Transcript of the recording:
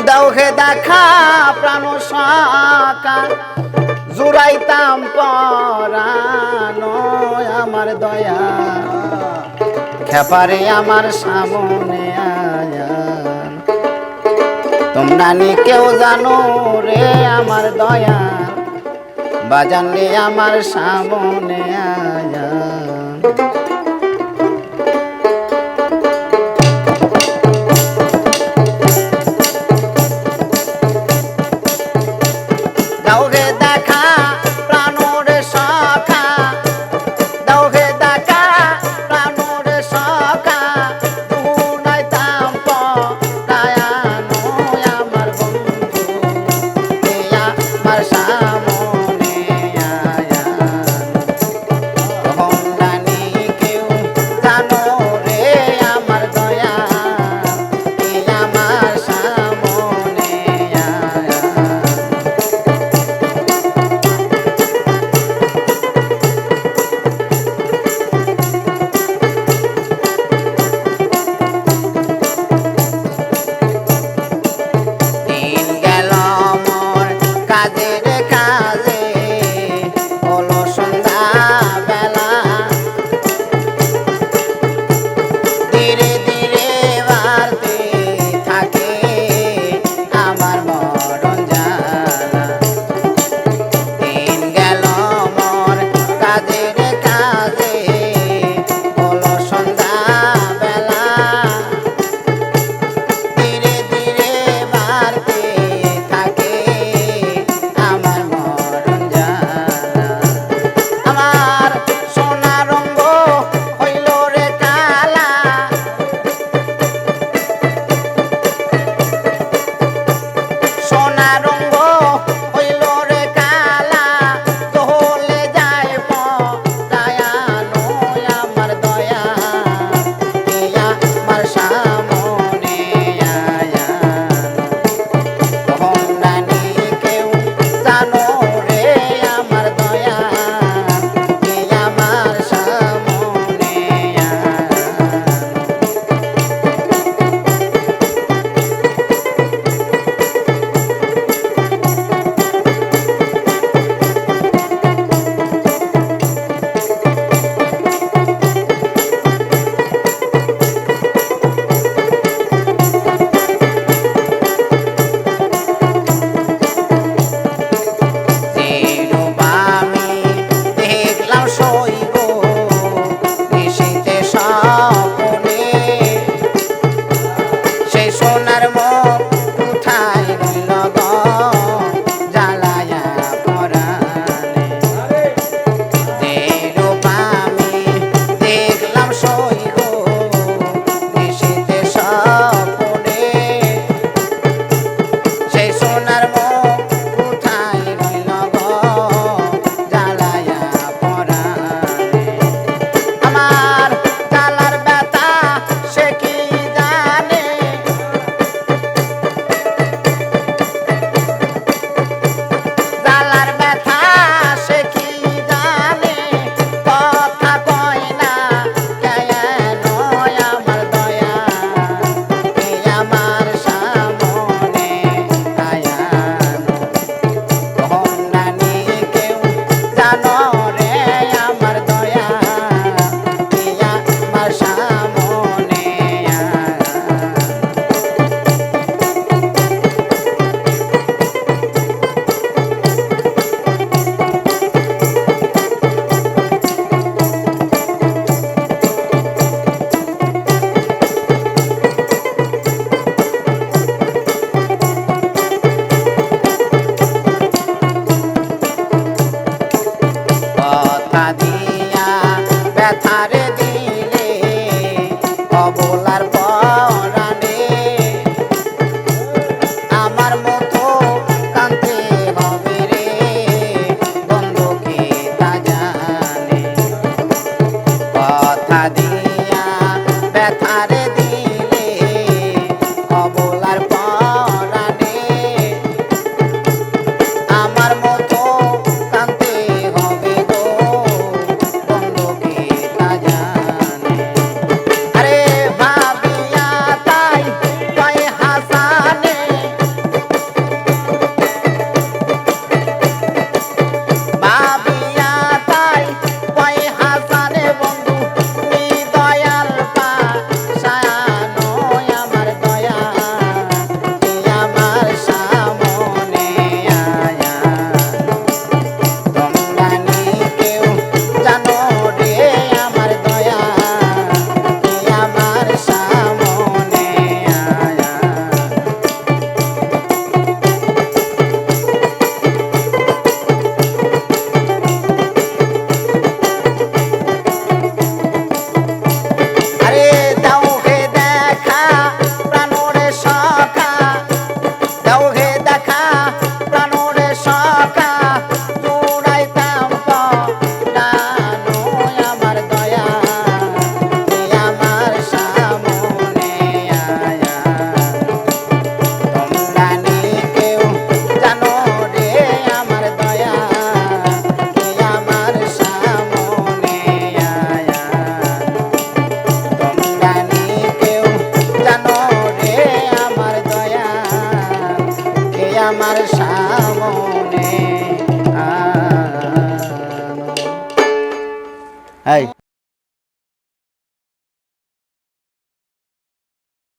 দাও হে দেখা প্রাণ সাকা জুড়াইতাম পরানো আমার দয়া খেপারে আমার সামনে আয়া তোমরা নি কেউ জানো রে আমার দয়া বাজান রে আমার সামনে আয়া দাও হে দেখা প্রাণের সখা দাও হে দেখা প্রাণের সখা দুনাইতাম পরায়ানো আমার বন্ধু আমার সামনে আয়া তোমরা নি কেউ জানো রে আমার দয়া আমার সামনে আয়া কাজের কাজে হলো সন্ধ্যা বেলা ধীরে ধীরে বাড়তে থাকে আমার মরণ জ্বালা দিন গেল মোর কাজের কাজে হলো সন্ধ্যা বেলা ধীরে ধীরে বাড়তে থাকে আমার মরণ জ্বালা আমার সোনা রঙ্গ হইল রে কালা সোনা রঙ্গ হইল রে কালা দোলে যায় পরায়ানো আমার দয়া আমার সামনে আয়া তোমরা নি কেউ জানো রে আমার দয়া আমার সামনে আয়া আমি দেখলাম সইব নিশীতে স্বপ্নে সেই সোনার মুখ কোথায় রইল গো জ্বালায়া পরাণে আমি দেখলাম সইব নিশীতে স্বপ্নে সেই সোনার মুখ কোথায় রইল গো জ্বালায়া পরাণে আমার জ্বালার ব্যথা সে কি জানে এই